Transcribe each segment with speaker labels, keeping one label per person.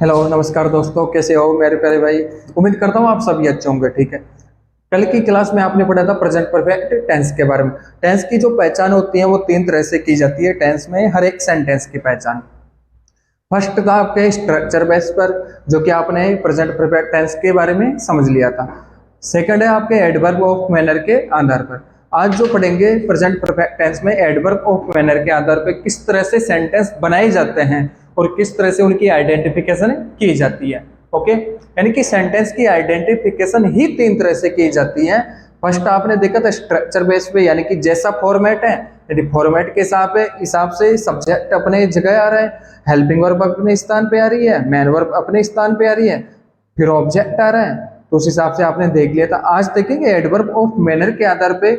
Speaker 1: Hello नमस्कार दोस्तों, कैसे हो मेरे प्यारे भाई। उम्मीद करता हूँ आप सभी अच्छे होंगे। ठीक है, कल की क्लास में आपने पढ़ा था प्रेजेंट परफेक्ट टेंस के बारे में। टेंस की जो पहचान होती है वो तीन तरह से की जाती है। टेंस में हर एक सेंटेंस की पहचान, फर्स्ट था आपके स्ट्रक्चर बेस पर, जो कि आपने प्रेजेंट परफेक्ट टेंस के बारे में समझ लिया था। सेकंड है आपके एडवर्ब ऑफ मैनर के आधार पर। आज जो पढ़ेंगे प्रेजेंट परफेक्ट टेंस में एडवर्ब ऑफ मैनर के आधार पर किस तरह से सेंटेंस बनाए जाते हैं और किस तरह से उनकी आइडेंटिफिकेशन की जाती है। ओके, यानी कि सेंटेंस की आइडेंटिफिकेशन ही तीन तरह से की जाती है। फर्स्ट आपने देखा था स्ट्रक्चर बेस पे, यानी कि जैसा फॉर्मेट है, यदि फॉर्मेट के हिसाब से सब्जेक्ट अपने जगह आ रहा है, हेल्पिंग वर्ब अपने स्थान पे आ रही है, मेन वर्ब अपने स्थान पे आ रही है, फिर ऑब्जेक्ट आ रहा है, तो उस हिसाब से आपने देख लिया था। आज देखेंगे एडवर्ब ऑफ मैनर के आधार पे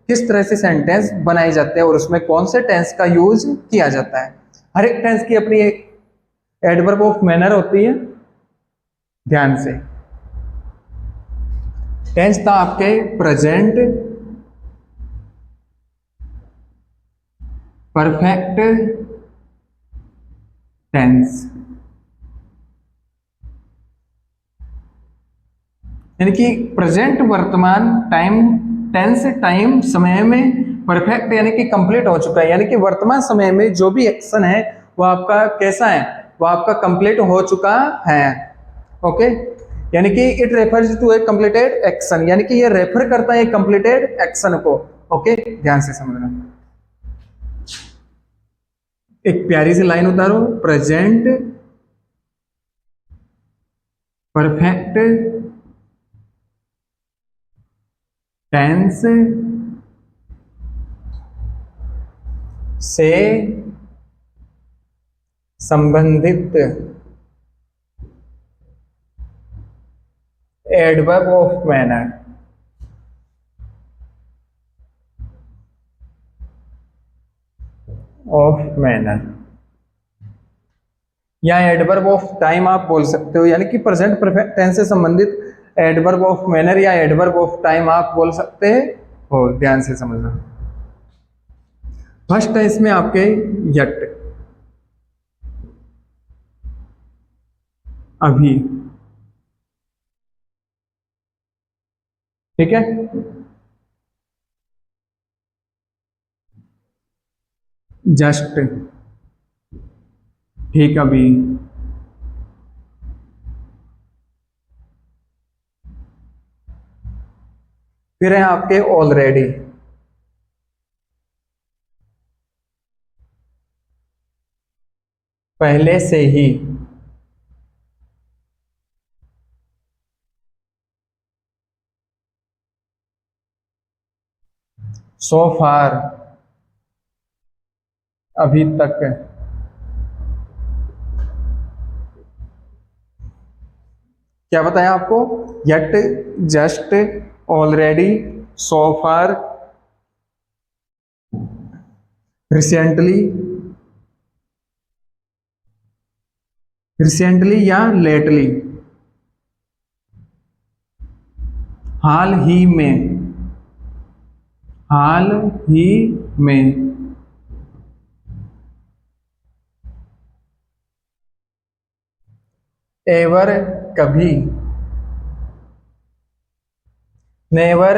Speaker 1: किस तरह से सेंटेंस बनाए जाते हैं और उसमें कौन से टेंस का यूज किया जाता है। हर एक टेंस की अपनी एक एडवर्ब ऑफ मैनर होती है। ध्यान से, टेंस था आपके प्रेजेंट परफेक्ट टेंस, यानी कि प्रेजेंट वर्तमान टाइम टेंस टाइम समय में परफेक्ट यानी कि कंप्लीट हो चुका है, यानी कि वर्तमान समय में जो भी एक्शन है वो आपका कैसा है, वो आपका कंप्लीट हो चुका है। ओके, यानी कि it refers to a completed action, यानी कि ये रेफर करता है कंप्लीटेड एक्शन को। ओके, ध्यान से समझना। एक प्यारी सी लाइन उतारो, प्रेजेंट परफेक्ट टेंस से संबंधित एडवर्ब ऑफ मैनर, या एडवर्ब ऑफ टाइम आप बोल सकते हो, यानी कि प्रेजेंट परफेक्ट टेंस से संबंधित एडवर्ब ऑफ मैनर या एडवर्ब ऑफ टाइम आप बोल सकते हो। ध्यान से समझना। फर्स्ट है इसमें आपके यट, अभी। ठीक है, जस्ट, ठीक अभी। फिर है आपके ऑलरेडी, पहले से ही। सो फार, अभी तक। क्या बताया आपको? यट, जस्ट, ऑलरेडी, सो फार, रिसेंटली, रिसेंटली या लेटली, हाल ही में, हाल ही में, एवर, कभी, नेवर,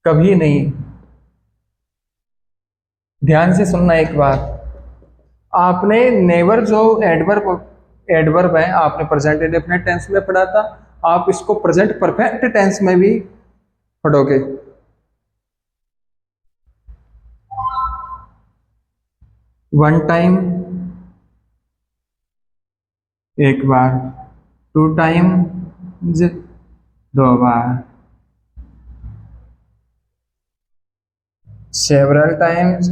Speaker 1: कभी नहीं। ध्यान से सुनना एक बात, आपने नेवर जो एडवर्ब है आपने प्रेजेंट इंडेफिनिट टेंस में पढ़ा था, आप इसको प्रेजेंट परफेक्ट टेंस में भी पढ़ोगे। वन टाइम, एक बार, टू टाइम, दो बार, सेवरल टाइम्स,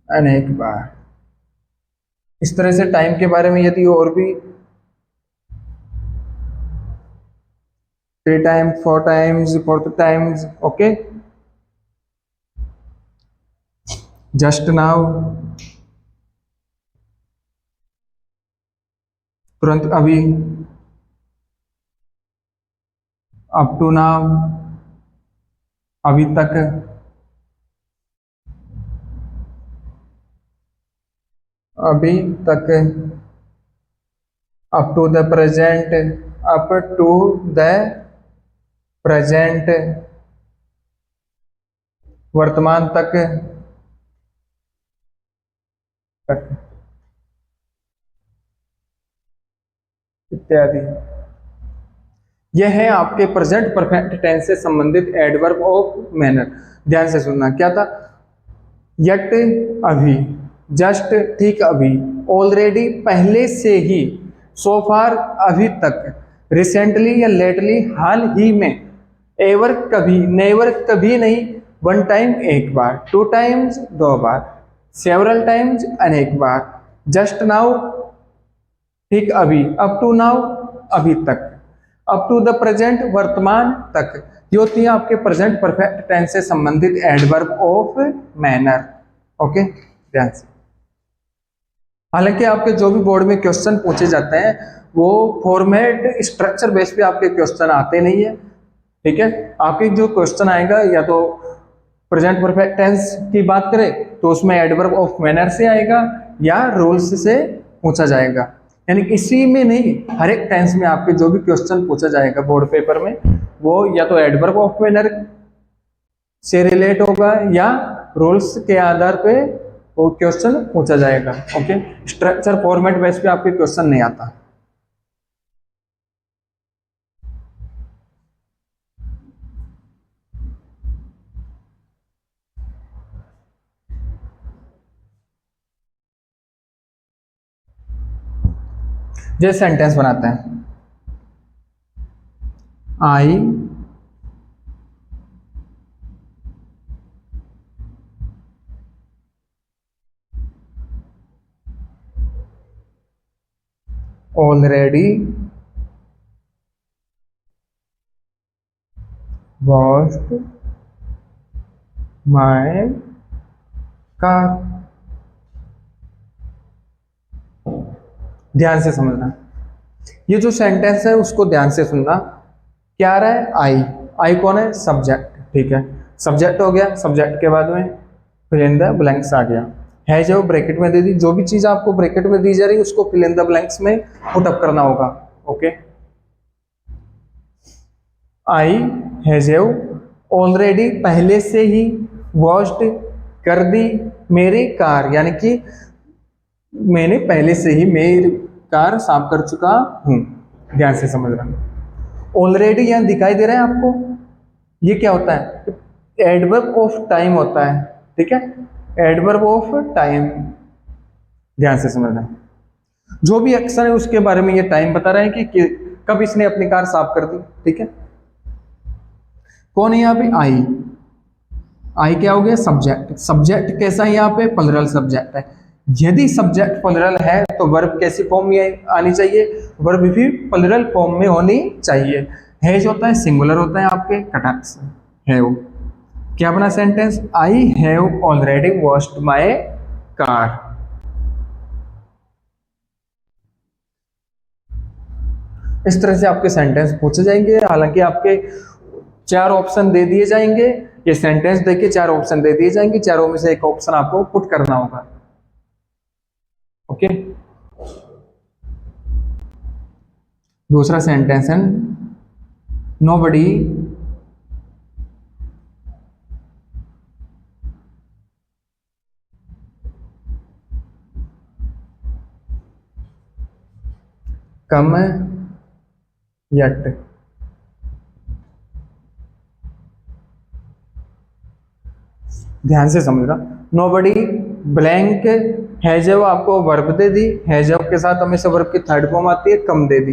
Speaker 1: अनेक बार। इस तरह से टाइम के बारे में यदि और भी, three time, four times, fourth times. Okay, just now, तुरंत अभी, अप टू नाउ, अभी तक, अभी तक, up to the present, up to the present, वर्तमान तक, तक इत्यादि। यह है आपके प्रेजेंट परफेक्ट टेंस से संबंधित एडवर्ब ऑफ मैनर। ध्यान से सुनना, क्या था? यट अभी, जस्ट ठीक अभी, ऑलरेडी पहले से ही, सो फार अभी तक, रिसेंटली या लेटली हाल ही में, एवर कभी, नेवर कभी नहीं, वन टाइम एक बार, टू टाइम्स दो बार, सेवरल टाइम्स अनेक बार, जस्ट नाउ ठीक अभी, अप टू नाउ अभी तक, अप टू द प्रेजेंट वर्तमान तक। ये होती है आपके प्रेजेंट परफेक्ट टेंस से संबंधित एडवर्ब ऑफ मैनर। ओके, ध्यान से। हालांकि आपके जो भी बोर्ड में क्वेश्चन पूछे जाते हैं वो फॉर्मेट स्ट्रक्चर बेस पे आपके क्वेश्चन आते नहीं है, ठीक है। आपके जो क्वेश्चन आएगा या तो प्रेजेंट परफेक्ट टेंस की बात करें तो उसमें एडवर्ब ऑफ मैनर से आएगा या रूल्स से पूछा जाएगा। यानी इसी में नहीं, हर एक टेंस में आपके जो भी क्वेश्चन पूछा जाएगा बोर्ड पेपर में वो या तो एडवर्ब ऑफ मैनर से रिलेट होगा या रूल्स के आधार पे वो क्वेश्चन पूछा जाएगा। ओके, स्ट्रक्चर फॉर्मेट बेस पे आपके क्वेश्चन नहीं आता। जैसे सेंटेंस बनाते हैं, I already washed my car. ध्यान से समझना, ये जो सेंटेंस है उसको ध्यान से सुनना। क्या आ रहा है? आई। आई कौन है? सब्जेक्ट, ठीक है। सब्जेक्ट हो गया, सब्जेक्ट के बाद में फिल इन द ब्लैंक्स आ गया। है जो ब्रैकेट में दे दी, जो भी चीज आपको ब्रैकेट में दी जा रही है उसको फिल इन द ब्लैंक्स में पुट अप करना होगा। ओके, आई हैज ऑलरेडी पहले से ही, वॉश्ड कर दी मेरी कार, यानी कि मैंने पहले से ही मेरी कार साफ कर चुका हूं। ध्यान से समझना, ऑलरेडी यहां दिखाई दे रहा है आपको, ये क्या होता है? एडवर्ब ऑफ टाइम होता है, ठीक है, एडवर्ब ऑफ टाइम। ध्यान से समझना, जो भी एक्शन है उसके बारे में ये टाइम बता रहा है कि कब इसने अपनी कार साफ कर दी, ठीक है। कौन है यहाँ पे? आई। आई क्या हो गया? सब्जेक्ट। सब्जेक्ट कैसा है यहाँ पे? प्लरल सब्जेक्ट है। यदि सब्जेक्ट प्लरल है तो वर्ब कैसी फॉर्म में आनी चाहिए? वर्ब भी प्लरल फॉर्म में होनी चाहिए। हैज होता है सिंगुलर होता है आपके, कटाक्ष हैव। क्या बना sentence? I have already washed my car. इस तरह से आपके सेंटेंस पूछे जाएंगे। हालांकि आपके 4 ऑप्शन दे दिए जाएंगे, ये सेंटेंस देखिए 4 ऑप्शन दे दिए जाएंगे, चारों में से एक ऑप्शन आपको पुट करना होगा। ओके, दूसरा सेंटेंस है, नोबडी कम यट। ध्यान से समझना, नोबडी ब्लैंक हैजव आपको वर्ब दे दी, हैजव के साथ हमेशा वर्ब की थर्ड फॉर्म आती है, कम दे दी।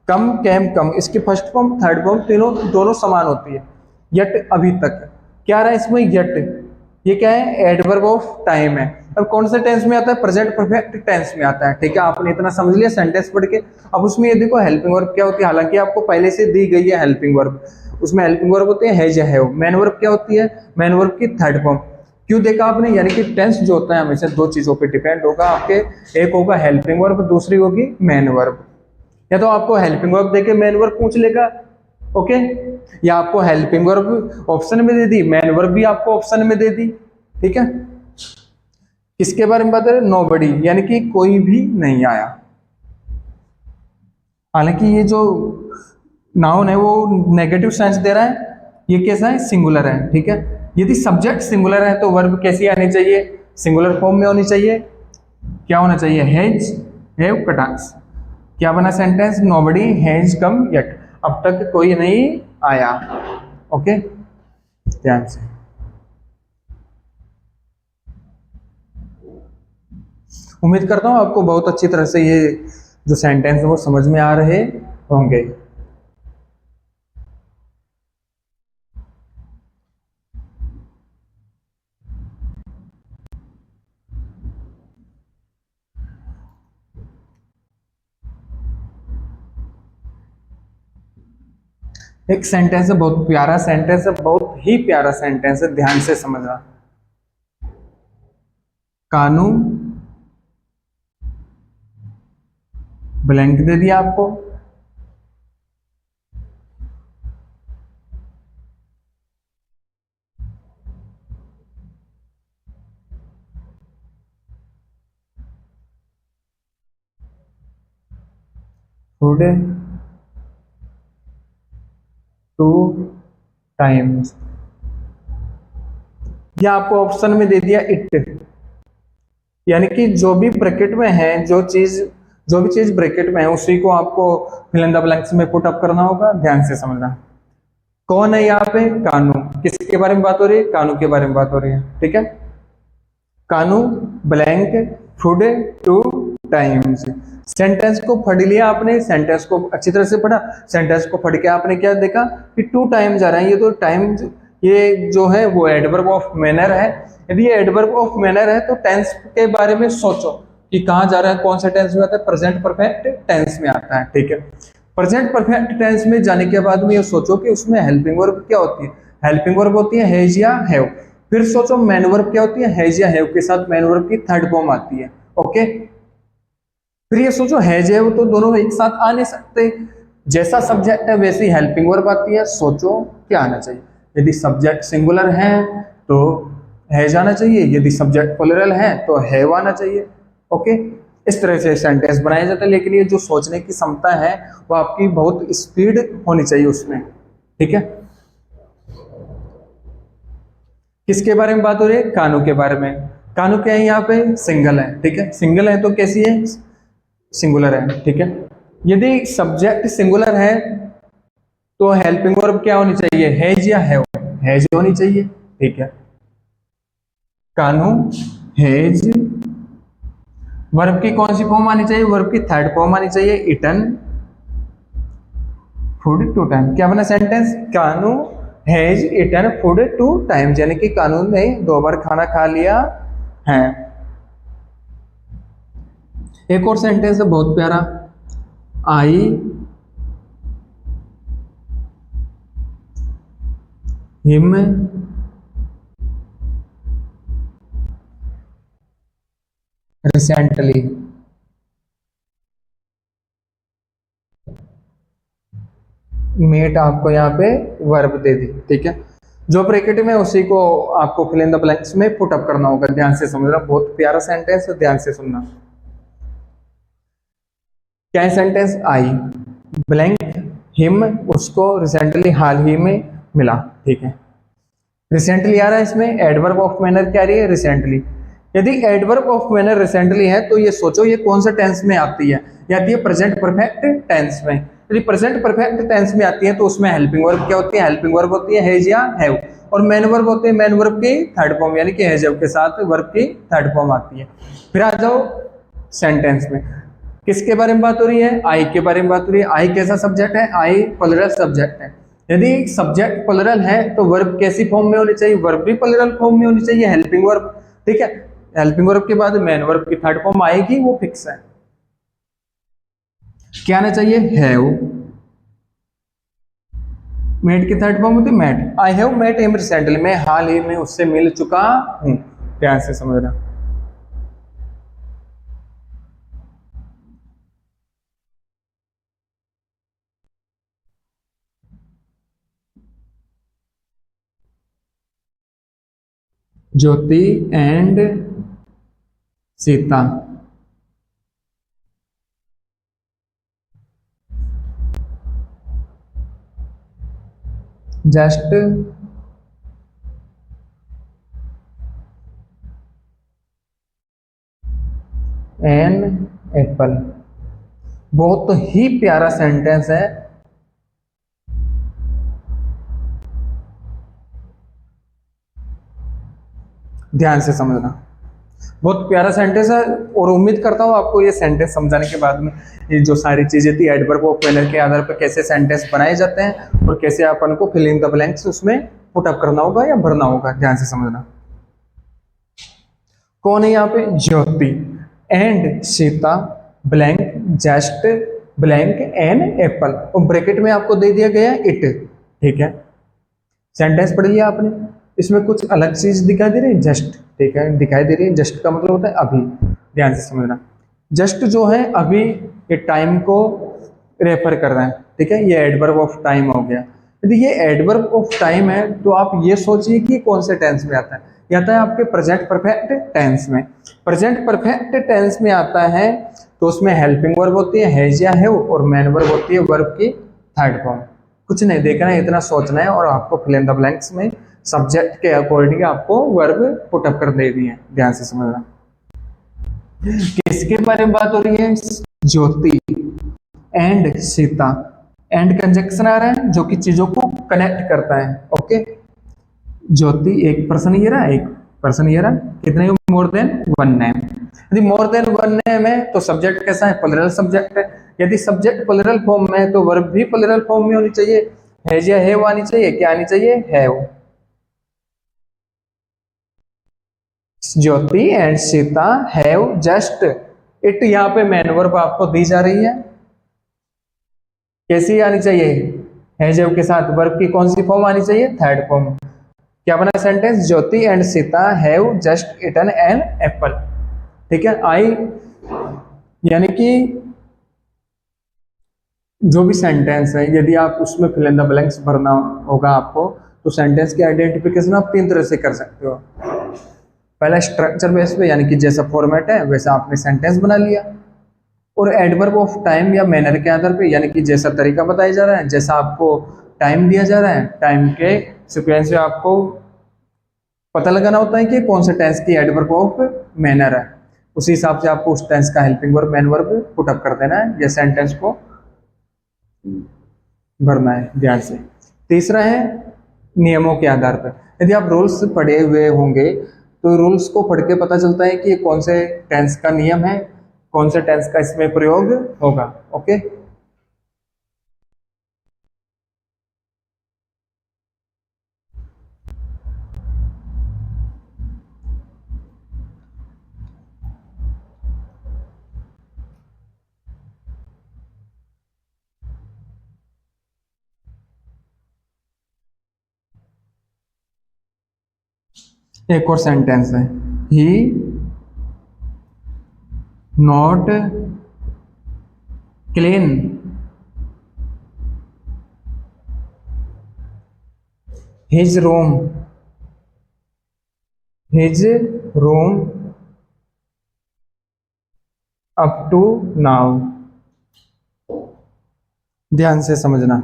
Speaker 1: कम, कैम, कम, इसकी फर्स्ट फॉर्म थर्ड फॉर्म तीनों दोनों समान होती है। यट अभी तक, क्या रहा है इसमें? यट, ये क्या है? एडवर्ब ऑफ टाइम है। अब कौन से टेंस में आता है? प्रेजेंट परफेक्ट टेंस में आता है, ठीक है। आपने इतना समझ लिया सेंटेंस पढ़ के। अब उसमें ये देखो हेल्पिंग वर्ब क्या होती है, हालांकि आपको पहले से दी गई है हेल्पिंग वर्ब, उसमें हेल्पिंग वर्ब होती है हैज या हैव। मैन वर्ब क्या होती है? मैन वर्ब की थर्ड फॉर्म। क्यों देखा आपने? यानी कि टेंस जो होता है हमेशा 2 चीजों पे डिपेंड होगा आपके, एक होगा हेल्पिंग वर्ब, दूसरी होगी मैन वर्ब। या तो आपको हेल्पिंग वर्ब देके मैन वर्ब पूछ लेगा, ओके, या आपको हेल्पिंग वर्ब ऑप्शन में दे दी, मैन वर्ब भी आपको ऑप्शन में दे दी, ठीक है। किसके बारे में बात करें, नोबडी, यानी कि कोई भी नहीं आया। हालांकि ये जो नाउन है वो नेगेटिव सेंस दे रहा है, ये कैसा है, सिंगुलर है, ठीक है। यदि सब्जेक्ट सिंगुलर है तो वर्ब कैसी आनी चाहिए, सिंगुलर फॉर्म में होनी चाहिए। क्या होना चाहिए, हैज, हैव, कटाक्स। क्या बना sentence, nobody has come yet, अब तक कोई नहीं आया। ओके, ध्यान से। उम्मीद करता हूं आपको बहुत अच्छी तरह से ये जो सेंटेंस है वो समझ में आ रहे होंगे। एक सेंटेंस है, बहुत प्यारा सेंटेंस है, बहुत ही प्यारा सेंटेंस है, ध्यान से समझना। कानू, ब्लैंक दे दिया आपको, फूड 2 टाइम्स, या आपको ऑप्शन में दे दिया इट, यानी कि जो भी ब्रैकेट में है, जो भी चीज ब्रैकेट में है उसी को आपको फिल इन द ब्लैंक्स में पुट अप करना होगा। ध्यान से समझना। कौन है यहाँ पे, कानू, किसके बारे में बात हो रही है, कानू के बारे में बात हो रही है, ठीक है। कानू ब्लैंक फूड 2 टाइम्स। सेंटेंस को पढ़ लिया आपने, सेंटेंस को अच्छी तरह से पढ़ा, सेंटेंस को पढ़ के आपने क्या देखा कि 2 टाइम्स आ रहा है, ये तो टाइम, ये जो है वो एडवर्ब ऑफ मैनर है। यदि ये एडवर्ब ऑफ मैनर है तो टेंस के बारे में सोचो कि कहाँ जा रहा है, कौन सा टेंस में आता है, प्रेजेंट परफेक्ट टेंस में आता है, ठीक है। प्रेजेंट परफेक्ट टेंस में जाने के बाद में ये सोचो कि उसमें हेल्पिंग वर्ब क्या होती है, हेल्पिंग वर्ब होती है हैज या हैव। फिर सोचो मैन वर्ब क्या होती है, हैज या हैव के साथ मैन वर्ब की थर्ड फॉर्म आती है, ओके। फिर ये सोचो हैज हैव तो दोनों एक साथ आ नहीं सकते, जैसा सब्जेक्ट है वैसी हेल्पिंग वर्ब आती है। सोचो क्या आना चाहिए, यदि सब्जेक्ट सिंगुलर है तो हैज आना चाहिए, यदि सब्जेक्ट प्लुरल है तो हैव आना चाहिए, ओके। इस तरह से सेंटेंस बनाया जाता है, लेकिन ये जो सोचने की क्षमता है वो आपकी बहुत स्पीड होनी चाहिए उसमें, ठीक है। किसके बारे में बात हो रही है, कानू के बारे में। कानू क्या है, यहाँ पे सिंगल है, ठीक है। सिंगल है तो कैसी है, सिंगुलर है, ठीक है। यदि सब्जेक्ट सिंगुलर है तो हेल्पिंग वर्ब क्या होनी चाहिए, हैज या हैव, हैज होनी चाहिए, ठीक है। कानू हैज, वर्ब की कौन सी फॉर्म आनी चाहिए, वर्ब की थर्ड फॉर्म आनी चाहिए, इटन फूड 2 टाइम। क्या बना sentence, Kanu has eaten food 2 times, यानी कि कानू ने 2 बार खाना खा लिया है। एक और सेंटेंस है बहुत प्यारा, आई हिम रिसेंटली। मेट आपको यहाँ पे वर्ब दे दी, ठीक है। जो ब्रैकेट में उसी को आपको फिल इन द ब्लैंक्स में पुट अप करना होगा। ध्यान से समझना, बहुत प्यारा सेंटेंस है, ध्यान से सुनना। क्या है सेंटेंस, आई ब्लैंक हिम, उसको रिसेंटली हाल ही में मिला, ठीक है। रिसेंटली आ रहा है, इसमें एडवर्ब ऑफ मैनर क्या रही है, रिसेंटली। यदि एडवर्ब ऑफ मैनर रिसेंटली है तो ये सोचो ये कौन सा टेंस में आती है, ये आती है प्रेजेंट परफेक्ट टेंस में। यदि प्रेजेंट परफेक्ट टेंस में आती है तो उसमें हेल्पिंग वर्ब क्या होती है, हेल्पिंग वर्ब होती है हैज या हैव, और मैन वर्ब होते हैं मैन वर्ब की थर्ड फॉर्म, यानी कि हैज हैव के साथ वर्ब की थर्ड फॉर्म आती है। फिर आ जाओ सेंटेंस में, किसके बारे में बात हो रही है, आई के बारे में बात हो रही है। आई कैसा सब्जेक्ट है, आई प्लुरल सब्जेक्ट है। यदि सब्जेक्ट प्लुरल है तो वर्ब कैसी फॉर्म में होनी चाहिए, वर्ब भी प्लुरल फॉर्म में होनी चाहिए, हेल्पिंग वर्ब, ठीक है। हेल्पिंग वर्ब के बाद मैन वर्ब की थर्ड फॉर्म आएगी, वो फिक्स है। क्या आना चाहिए, हैव, मेट की थर्ड फॉर्म होती है met, I have met him recently, मैं हाल ही में उससे मिल चुका हूं। ध्यान से समझना। Jyoti and Sita, just an apple. बहुत ही प्यारा सेंटेंस है। ध्यान से समझना, बहुत प्यारा सेंटेंस है। और उम्मीद करता हूँ आपको ये सेंटेंस समझाने के बाद में ये जो सारी चीजें थी एडवर्ब ऑफ मैनर के आधार पर कैसे सेंटेंस बनाए जाते हैं और कैसे अपन को फिल इन द ब्लैंक्स उसमें पुट अप करना होगा या भरना होगा। ध्यान से समझना। कौन है यहाँ पे? Jyoti and Sita blank just blank an apple, और ब्रैकेट में आपको दे दिया गया इट। ठीक है, सेंटेंस पढ़ लिया आपने। इसमें कुछ अलग चीज दिखाई दे रही है, जस्ट। ठीक है, दिखाई दे रही है। जस्ट का मतलब होता है अभी। ध्यान से समझना, जस्ट जो है अभी, ये टाइम को रेफर कर रहा है। ठीक है, ये एडवर्ब ऑफ टाइम हो गया। यदि ये एडवर्ब ऑफ टाइम है तो आप ये सोचिए कि कौन से टेंस में आता है। ये आता है आपके प्रेजेंट परफेक्ट टेंस में। प्रेजेंट परफेक्ट टेंस में आता है तो उसमें हेल्पिंग वर्ब होती है हैज या हैव, और मेन वर्ब होती है वर्ब की थर्ड फॉर्म। कुछ नहीं देखना है, इतना सोचना है और आपको फिल इन द ब्लैंक्स में सब्जेक्ट के अकॉर्डिंग आपको वर्ब पुट अप कर दे दिए हैं। ध्यान से समझना। किसके बारे में बात हो रही है? ज्योति एंड सीता। एंड कंजक्शन आ रहा है जो कि चीजों को कनेक्ट करता है। ओके, ज्योति एक पर्सन ये रहा, एक पर्सन ये रहा, कितने? More than one name. यदि मोर देन वन नेम है तो सब्जेक्ट कैसा है? प्लुरल सब्जेक्ट है। यदि सब्जेक्ट प्लुरल फॉर्म में है तो वर्ब भी प्लुरल फॉर्म में होनी चाहिए। हैज या हैव आनी चाहिए। क्या आनी चाहिए? Have. Jyoti and Sita have just it. यहाँ पे मेन वर्ब आपको दी जा रही है, कैसी आनी चाहिए? हैज हैव के साथ वर्ब की कौन सी फॉर्म आनी चाहिए? Third form. क्या बना sentence? Jyoti and Sita have just eaten an apple. ठीक है, आई यानी कि जो भी सेंटेंस है यदि आप उसमें फिल इन द ब्लैंक्स भरना होगा आपको, तो सेंटेंस की आइडेंटिफिकेशन आप तीन तरह से कर सकते हो। पहला स्ट्रक्चर बेस पे, यानी कि जैसा फॉर्मेट है वैसा आपने सेंटेंस बना लिया। और एडवर्ब ऑफ टाइम या मैनर के आधार पे, यानी कि जैसा तरीका बताया जा रहा है, जैसा आपको टाइम दिया जा रहा है, टाइम के सीक्वेंस से आपको पता लगाना होता है कि कौन से टेंस की एडवर्ब ऑफ मैनर है। उसी हिसाब से आपको उस टेंस का helping verb main verb put up कर देना है या सेंटेंस को भरना है। ध्यान से। तीसरा है नियमों के आधार पर। यदि आप रूल्स पढ़े हुए होंगे तो रूल्स को पढ़ के पता चलता है कि कौन से टेंस का नियम है, कौन से टेंस का इसमें प्रयोग होगा। ओके, एक और सेंटेंस है, he not clean his room, his room up to now. ध्यान से समझना,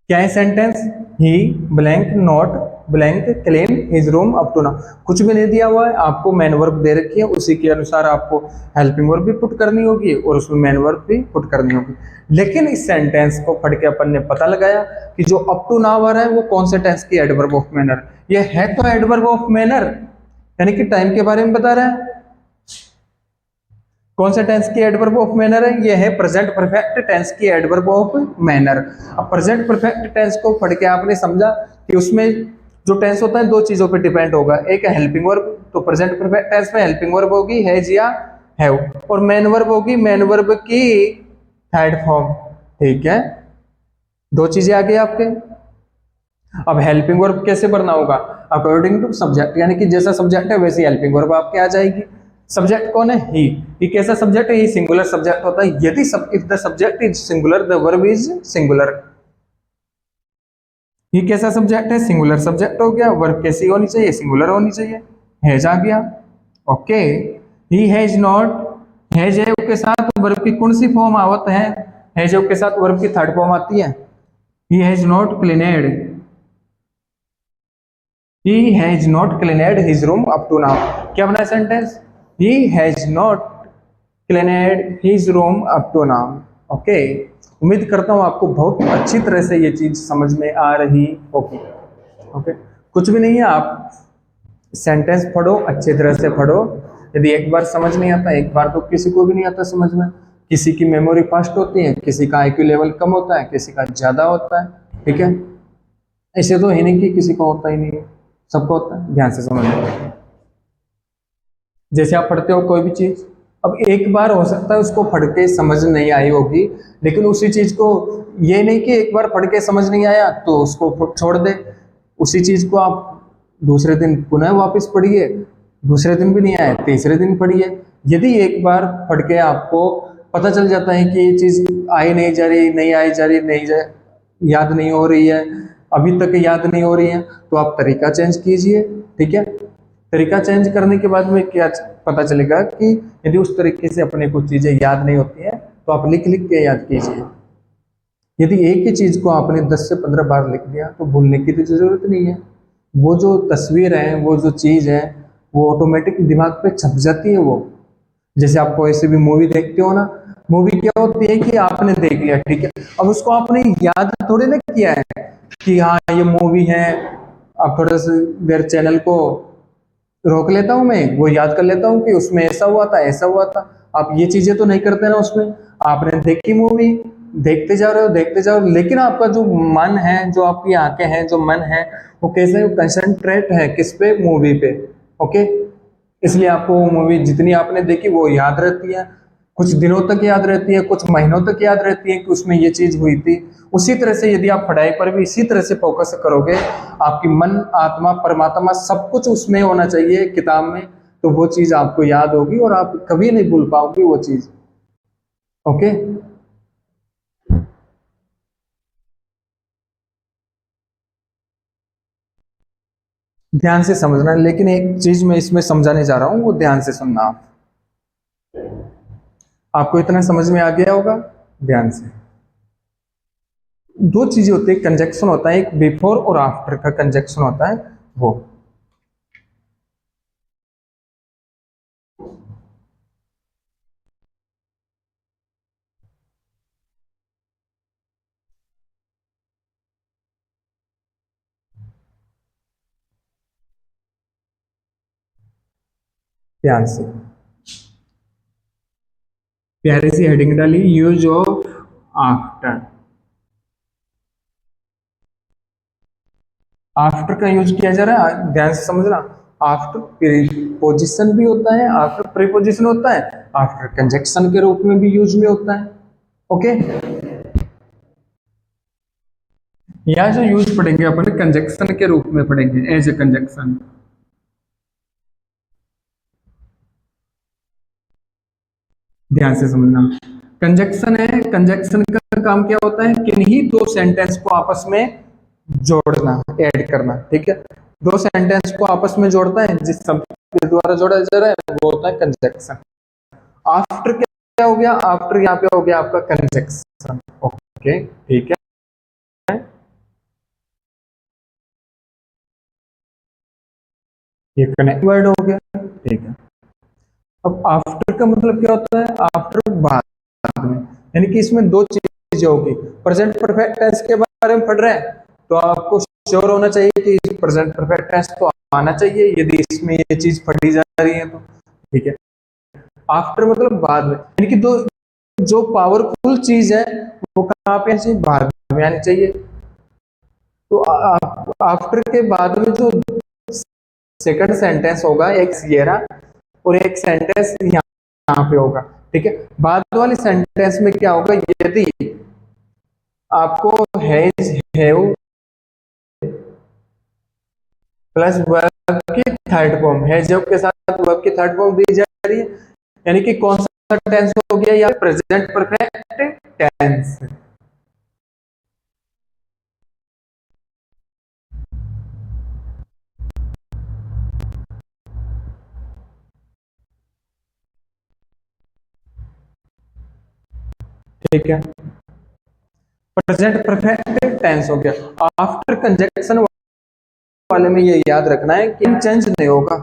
Speaker 1: क्या है sentence? He blank not blank clean his room up to now. कुछ भी नहीं दिया हुआ है, आपको मेन वर्ब दे रखी है, उसी के अनुसार आपको हेल्पिंग वर्ब भी पुट करनी होगी और उसमें मेन वर्ब भी पुट करनी होगी। लेकिन इस सेंटेंस को पढ़ के अपन ने पता लगाया कि जो अप टू नाउ आ रहा है वो कौन से टेंस की एडवर्ब ऑफ मैनर। ये है तो एडवर्ब ऑफ मैनर, यानी कि टाइम के बारे में बता रहा है। कौन सा टेंस की एडवर्ब ऑफ मैनर है? ये है प्रेजेंट परफेक्ट टेंस की एडवर्ब ऑफ मैनर। अब प्रेजेंट परफेक्ट टेंस को पढ़ के आपने समझा कि उसमें जो टेंस होता है दो चीजों पे डिपेंड होगा, एक है हेल्पिंग वर्ब, तो प्रेजेंट परफेक्ट टेंस में हेल्पिंग वर्ब होगी हैज या हैव, और मेन वर्ब होगी मेन वर्ब की थर्ड फॉर्म। ठीक है, दो चीजें आ गई आपके। अब हेल्पिंग वर्ब कैसे भरना होगा? अकॉर्डिंग टू सब्जेक्ट, यानी कि जैसा सब्जेक्ट है वैसी हेल्पिंग वर्ब आपके आ जाएगी। सब्जेक्ट कौन है? ही कैसा सब्जेक्ट है? ही सिंगुलर सब्जेक्ट होता है। यदि if the subject is singular the verb is singular. He कैसा सब्जेक्ट है? सिंगुलर सब्जेक्ट हो गया। वर्ब कैसी होनी चाहिए? सिंगुलर होनी चाहिए। हैज आ गया। Okay, he has not, has है के साथ वर्ब की कौन सी फॉर्म आवत है? हैज के साथ वर्ब की थर्ड फॉर्म आती है। He has not cleaned, he has not cleaned his room up to now. क्या बना sentence? He has not cleaned his room up to now. Okay, उम्मीद करता हूँ आपको बहुत अच्छी तरह से ये चीज समझ में आ रही होगी। ओके, कुछ भी नहीं है, आप सेंटेंस पढ़ो, अच्छी तरह से पढ़ो। यदि एक बार समझ नहीं आता, एक बार तो किसी को भी नहीं आता समझ में। किसी की मेमोरी फास्ट होती है, किसी का आईक्यू लेवल कम होता है, किसी का ज्यादा होता है। ठीक है, ऐसे तो है नहीं कि किसी को होता ही नहीं है, सबको होता है। ध्यान से समझना। जैसे आप पढ़ते हो कोई भी चीज, अब एक बार हो सकता है उसको पढ़ के समझ नहीं आई होगी, लेकिन उसी चीज को, ये नहीं कि एक बार पढ़ के समझ नहीं आया तो उसको छोड़ दे। उसी चीज को आप दूसरे दिन पुनः वापस पढ़िए, दूसरे दिन भी नहीं आए, तीसरे दिन पढ़िए। यदि एक बार पढ़ के आपको पता चल जाता है कि ये चीज आई नहीं जा रही, नहीं आई जा रही, याद नहीं हो रही है, अभी तक याद नहीं हो रही है, तो आप तरीका चेंज कीजिए। ठीक है, तरीका चेंज करने के बाद में क्या पता चलेगा कि यदि उस तरीके से अपने कुछ चीजें याद नहीं होती है तो आप लिख लिख के याद कीजिए। यदि एक ही चीज को आपने 10 से 15 बार लिख दिया तो भूलने की तो जरूरत नहीं है। वो जो तस्वीर है, वो जो चीज है, वो ऑटोमेटिक दिमाग पे छप जाती है। वो जैसे आप कोई सी भी मूवी देखते हो ना, मूवी क्या होती है कि आपने देख लिया, ठीक है, अब उसको आपने याद थोड़ी ना किया है कि हाँ ये मूवी है। अब थोड़ा सा देर चैनल को रोक लेता हूं, मैं वो याद कर लेता हूँ कि उसमें ऐसा हुआ था, ऐसा हुआ था। आप ये चीजें तो नहीं करते ना उसमें। आपने देखी मूवी, देखते जा रहे हो, देखते जाओ, लेकिन आपका जो मन है, जो आपकी आंखें हैं, जो मन है, वो कैसे कंसंट्रेट है किस पे? मूवी पे। ओके, इसलिए आपको वो मूवी जितनी आपने देखी वो याद रहती है, कुछ दिनों तक याद रहती है, कुछ महीनों तक याद रहती है कि उसमें ये चीज हुई थी। उसी तरह से यदि आप पढ़ाई पर भी इसी तरह से फोकस करोगे, आपकी मन, आत्मा, परमात्मा सब कुछ उसमें होना चाहिए किताब में, तो वो चीज आपको याद होगी और आप कभी नहीं भूल पाओगे वो चीज। ओके, ध्यान से समझना, लेकिन एक चीज मैं इसमें समझाने जा रहा हूं, वो ध्यान से सुनना आप। आपको इतना समझ में आ गया होगा। ध्यान से, दो चीजें होती है, कंजक्शन होता है, एक बिफोर और आफ्टर का कंजक्शन होता है वो। ध्यान से, प्यारी सी हेडिंग डाली, यूज ऑफ आफ्टर। आफ्टर का यूज किया जा रहा है, ध्यान से समझना। आफ्टर प्रीपोजिशन भी होता है, आफ्टर प्रीपोजिशन होता है, आफ्टर कंजक्शन के रूप में भी यूज में होता है। ओके, यहाँ जो यूज पढ़ेंगे अपन कंजक्शन के रूप में पढ़ेंगे, एज ए कंजक्शन। ध्यान से समझना, कंजक्शन है, कंजक्शन का काम क्या होता है? किन्हीं दो सेंटेंस को आपस में जोड़ना, ऐड करना। ठीक है, दो सेंटेंस को आपस में जोड़ता है, जिस शब्द के द्वारा जोड़ा जा रहा है वो होता है कंजक्शन। आफ्टर क्या हो गया? आफ्टर यहाँ पे हो गया आपका कंजक्शन। ओके, ठीक है, ये कनेक्ट वर्ड हो गया। ठीक है, अब आफ्टर का मतलब क्या होता है? आफ्टर बाद में, यानी कि इसमें दो चीजें होगी। प्रेजेंट परफेक्ट टेंस के बारे में पढ़ रहे हैं तो आपको श्योर होना चाहिए कि प्रेजेंट परफेक्ट टेंस तो आना चाहिए, यदि इसमें ये चीज पढ़ी जा रही है तो। ठीक है, आफ्टर मतलब बाद में, यानी कि दो जो पावरफुल चीज है वो कहाँ पे आनी चाहिए? बाद में आनी चाहिए। तो आफ्टर के बाद में जो सेकंड सेंटेंस होगा, एक ये रहा, और एक सेंटेंस यहाँ पे होगा। ठीक है, बाद वाली सेंटेंस में क्या होगा? यदि आपको हैज, हैव प्लस वर्ब की थर्ड फॉर्म, हैज हैव के साथ वर्ब की थर्ड फॉर्म दी जा रही है, यानी कि कौन सा टेंस हो गया? या प्रेजेंट परफेक्ट टेंस। ठीक है। प्रेजेंट परफेक्ट टेंस हो गया। आफ्टर कंजक्शन वाले में ये याद रखना है कि चेंज नहीं होगा,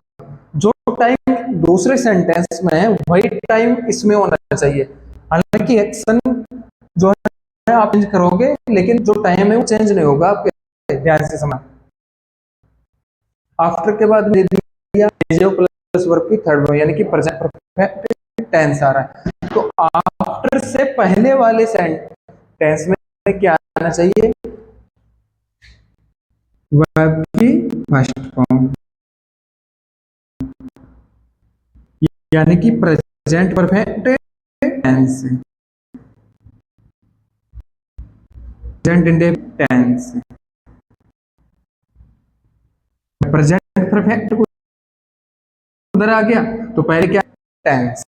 Speaker 1: जो टाइम दूसरे सेंटेंस में है वही टाइम इसमें होना चाहिए। हालांकि एक्शन जो है आप चेंज करोगे, लेकिन जो टाइम है वो चेंज नहीं होगा। आपके ध्यान से समझ। आफ्टर के बाद दे दिया प्लस वर्ब की थर्ड में, यानी कि प्रेजेंट परफेक्ट टेंस आ रहा है। तो आफ्टर से पहले वाले टेंस में क्या आना चाहिए? वर्ब की फर्स्ट फॉर्म, यानी कि present perfect tense, present indefinite tense. Present perfect उधर आ गया तो पहले क्या? टेंस।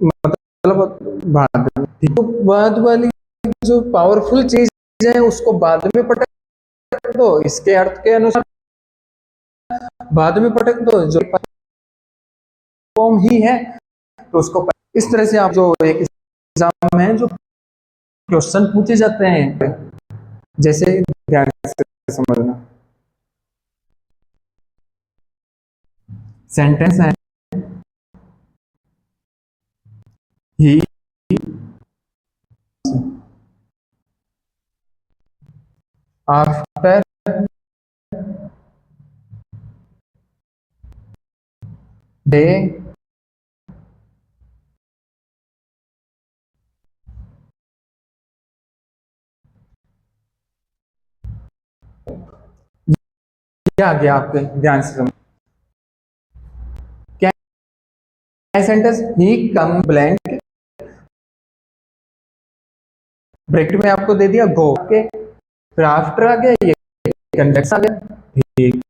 Speaker 1: मतलब बाद, तो बाद वाली जो पावरफुल चीज है उसको बाद में पटक दो, इसके अर्थ के अनुसार बाद में पटक दो। जो फॉर्म ही है तो उसको इस तरह से आप जो एक एग्जाम में जो क्वेश्चन पूछे जाते हैं, जैसे ध्यान से समझना। सेंटेंस है ही आफ्टर डे क्या आ गया आपके ध्यान से समझ। क्या सेंटेंस? ही कम ब्लैंक, ब्रैकेट में आपको दे दिया गो के, फिर आफ्टर आ गया, ये कंडक्शन आ गया। ठीक,